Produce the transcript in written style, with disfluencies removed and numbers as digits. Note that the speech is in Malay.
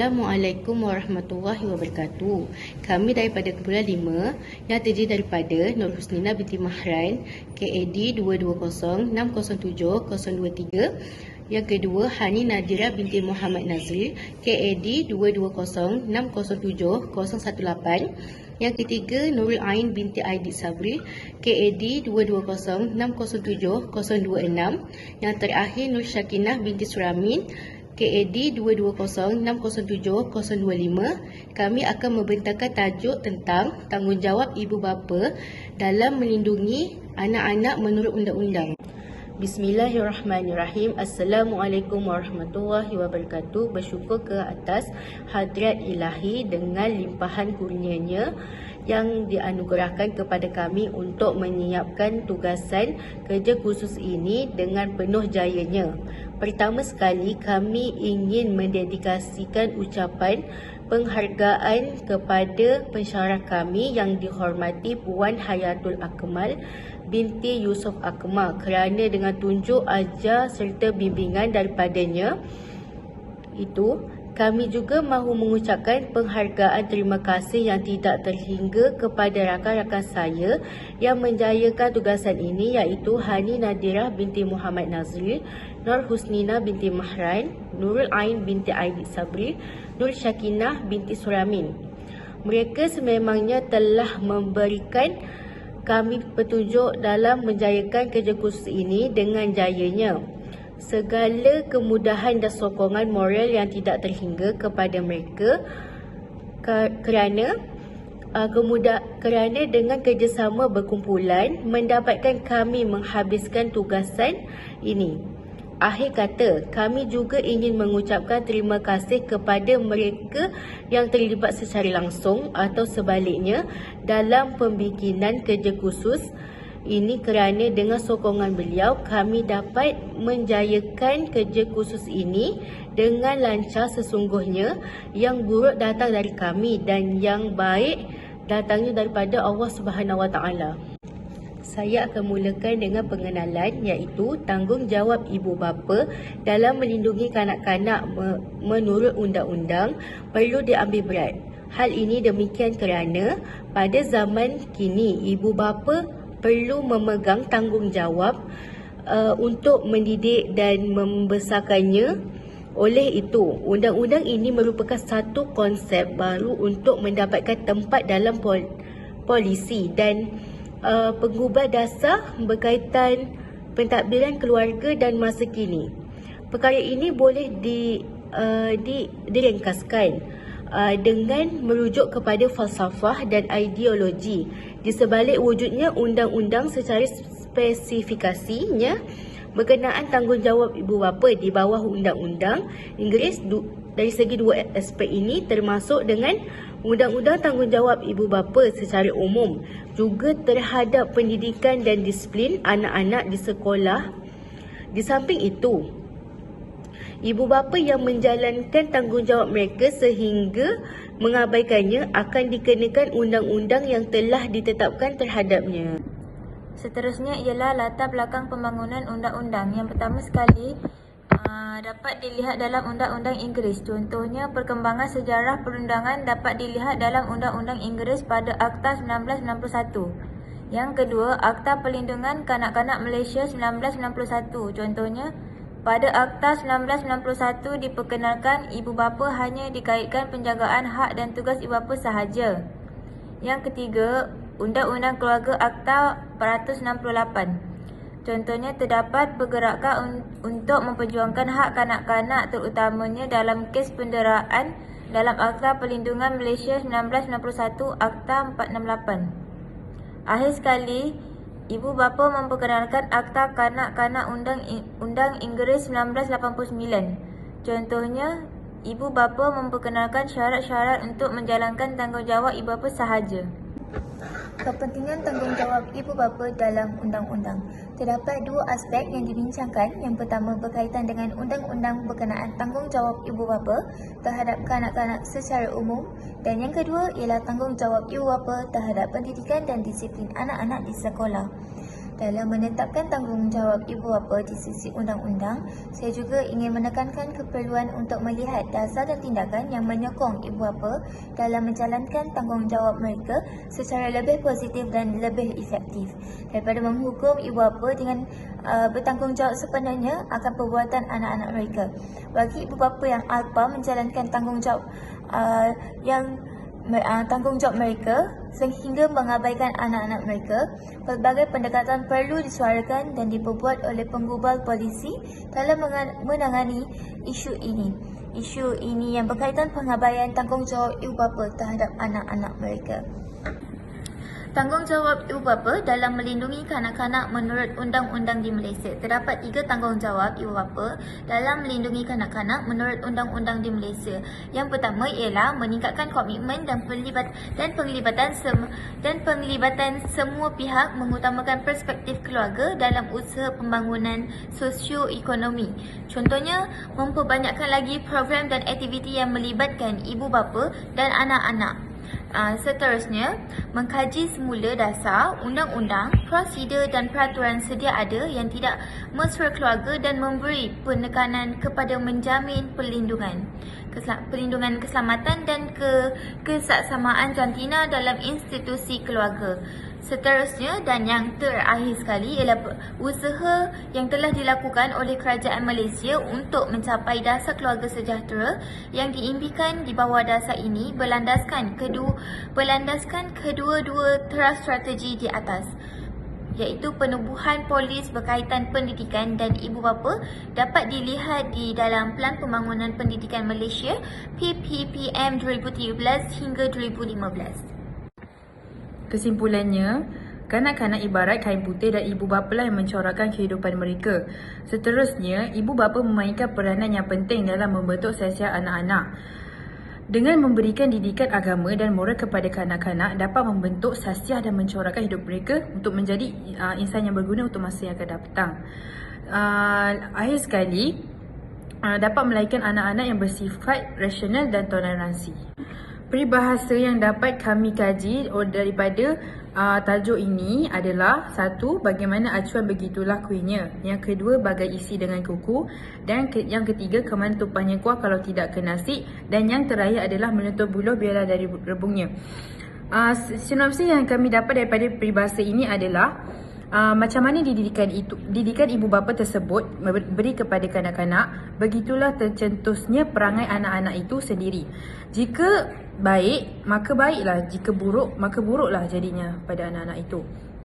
Assalamualaikum warahmatullahi wabarakatuh. Kami daripada kumpulan 5 yang terdiri daripada Nur Husnina binti Mahran, KAD 220607023. Yang kedua, Hani Nadira binti Muhammad Nazril, KAD 220607018. Yang ketiga, Nurul Ain binti Aidit Sabri, KAD 220607026. Yang terakhir, Nur Syakinah binti Suramin, KAD 220607025. Kami akan membentangkan tajuk tentang tanggungjawab ibu bapa dalam melindungi anak-anak menurut undang-undang. Bismillahirrahmanirrahim. Assalamualaikum warahmatullahi wabarakatuh. Bersyukur ke atas hadrat ilahi dengan limpahan kurnianya yang dianugerahkan kepada kami untuk menyiapkan tugasan kerja khusus ini dengan penuh jayanya. Pertama sekali, kami ingin mendedikasikan ucapan penghargaan kepada pensyarah kami yang dihormati Puan Hayatul Akmal binti Yusof Akmal kerana dengan tunjuk ajar serta bimbingan daripadanya itu, kami juga mahu mengucapkan penghargaan terima kasih yang tidak terhingga kepada rakan-rakan saya yang menjayakan tugasan ini, iaitu Hani Nadirah binti Muhammad Nazril, Nur Husnina binti Mahran, Nurul Ain binti Aidit Sabri, Nur Syakinah binti Suramin. Mereka sememangnya telah memberikan kami petunjuk dalam menjayakan kerja khusus ini dengan jayanya. Segala kemudahan dan sokongan moral yang tidak terhingga kepada mereka kerana dengan kerjasama berkumpulan mendapatkan kami menghabiskan tugasan ini. Akhir kata, kami juga ingin mengucapkan terima kasih kepada mereka yang terlibat secara langsung atau sebaliknya dalam pembikinan kerja khusus ini, kerana dengan sokongan beliau kami dapat menjayakan kerja khusus ini dengan lancar. Sesungguhnya yang buruk datang dari kami dan yang baik datangnya daripada Allah Subhanahu Wa Taala. Saya akan mulakan dengan pengenalan, iaitu tanggungjawab ibu bapa dalam melindungi kanak-kanak menurut undang-undang perlu diambil berat. Hal ini demikian kerana pada zaman kini ibu bapa perlu memegang tanggungjawab untuk mendidik dan membesarkannya. Oleh itu, undang-undang ini merupakan satu konsep baru untuk mendapatkan tempat dalam polisi dan pengubat dasar berkaitan pentadbiran keluarga dan masa kini. Perkara ini boleh diringkaskan dengan merujuk kepada falsafah dan ideologi di sebalik wujudnya undang-undang secara spesifikasinya berkenaan tanggungjawab ibu bapa di bawah undang-undang Inggeris. Dari segi dua aspek ini, termasuk dengan undang-undang tanggungjawab ibu bapa secara umum, juga terhadap pendidikan dan disiplin anak-anak di sekolah. Di samping itu, ibu bapa yang menjalankan tanggungjawab mereka sehingga mengabaikannya akan dikenakan undang-undang yang telah ditetapkan terhadapnya. Seterusnya ialah latar belakang pembangunan undang-undang. Yang pertama sekali dapat dilihat dalam undang-undang Inggeris. Contohnya, perkembangan sejarah perundangan dapat dilihat dalam undang-undang Inggeris pada Akta 1961. Yang kedua, Akta Perlindungan Kanak-kanak Malaysia 1961. Contohnya, pada Akta 1961 diperkenalkan ibu bapa hanya dikaitkan penjagaan hak dan tugas ibu bapa sahaja. Yang ketiga, Undang-Undang Keluarga Akta 468. Contohnya, terdapat pergerakan untuk memperjuangkan hak kanak-kanak terutamanya dalam kes penderaan dalam Akta Perlindungan Malaysia 1961, Akta 468. Akhir sekali, ibu bapa memperkenalkan Akta Kanak-kanak Undang Inggeris 1989. Contohnya, ibu bapa memperkenalkan syarat-syarat untuk menjalankan tanggungjawab ibu bapa sahaja. Kepentingan tanggungjawab ibu bapa dalam undang-undang. Terdapat dua aspek yang dibincangkan. Yang pertama berkaitan dengan undang-undang berkenaan tanggungjawab ibu bapa terhadap kanak-kanak secara umum, dan yang kedua ialah tanggungjawab ibu bapa terhadap pendidikan dan disiplin anak-anak di sekolah. Dalam menetapkan tanggungjawab ibu bapa di sisi undang-undang, saya juga ingin menekankan keperluan untuk melihat dasar dan tindakan yang menyokong ibu bapa dalam menjalankan tanggungjawab mereka secara lebih positif dan lebih efektif daripada menghukum ibu bapa dengan bertanggungjawab sepenuhnya akan perbuatan anak-anak mereka. Bagi ibu bapa yang alpa menjalankan tanggungjawab tanggungjawab mereka sehingga mengabaikan anak-anak mereka, pelbagai pendekatan perlu disuarakan dan diperbuat oleh penggubal polisi dalam menangani isu ini. Isu ini yang berkaitan pengabaian tanggungjawab ibu bapa terhadap anak-anak mereka. Tanggungjawab ibu bapa dalam melindungi kanak-kanak menurut undang-undang di Malaysia. Terdapat 3 tanggungjawab ibu bapa dalam melindungi kanak-kanak menurut undang-undang di Malaysia. Yang pertama ialah meningkatkan komitmen dan penglibatan semua pihak, mengutamakan perspektif keluarga dalam usaha pembangunan sosio-ekonomi. Contohnya, memperbanyakkan lagi program dan aktiviti yang melibatkan ibu bapa dan anak-anak. Seterusnya, mengkaji semula dasar, undang-undang, prosedur dan peraturan sedia ada yang tidak mesra keluarga dan memberi penekanan kepada menjamin perlindungan keselamatan dan kesaksamaan jantina dalam institusi keluarga. Seterusnya dan yang terakhir sekali ialah usaha yang telah dilakukan oleh kerajaan Malaysia untuk mencapai dasar keluarga sejahtera yang diimpikan di bawah dasar ini berlandaskan kedua-dua teras strategi di atas, iaitu penubuhan polis berkaitan pendidikan dan ibu bapa dapat dilihat di dalam Pelan Pembangunan Pendidikan Malaysia PPPM 2013 hingga 2015. Kesimpulannya, kanak-kanak ibarat kain putih dan ibu bapa lah yang mencorakkan kehidupan mereka. Seterusnya, ibu bapa memainkan peranan yang penting dalam membentuk sasiah anak-anak. Dengan memberikan didikan agama dan moral kepada kanak-kanak dapat membentuk sasiah dan mencorakkan hidup mereka untuk menjadi insan yang berguna untuk masa yang akan datang. Akhir sekali, dapat melahirkan anak-anak yang bersifat rasional dan toleransi. Peribahasa yang dapat kami kaji daripada tajuk ini adalah: 1. Bagaimana acuan begitulah kuihnya. Yang kedua, bagai isi dengan kuku. Dan yang ketiga, kemana tumpahnya kuah kalau tidak ke nasi. Dan yang terakhir adalah menutup buluh biarlah dari rebungnya. Sinopsis yang kami dapat daripada peribahasa ini adalah macam mana didikan ibu bapa tersebut beri kepada kanak-kanak, begitulah tercetusnya perangai anak-anak itu sendiri. Jika baik, maka baiklah. Jika buruk, maka buruklah jadinya pada anak-anak itu.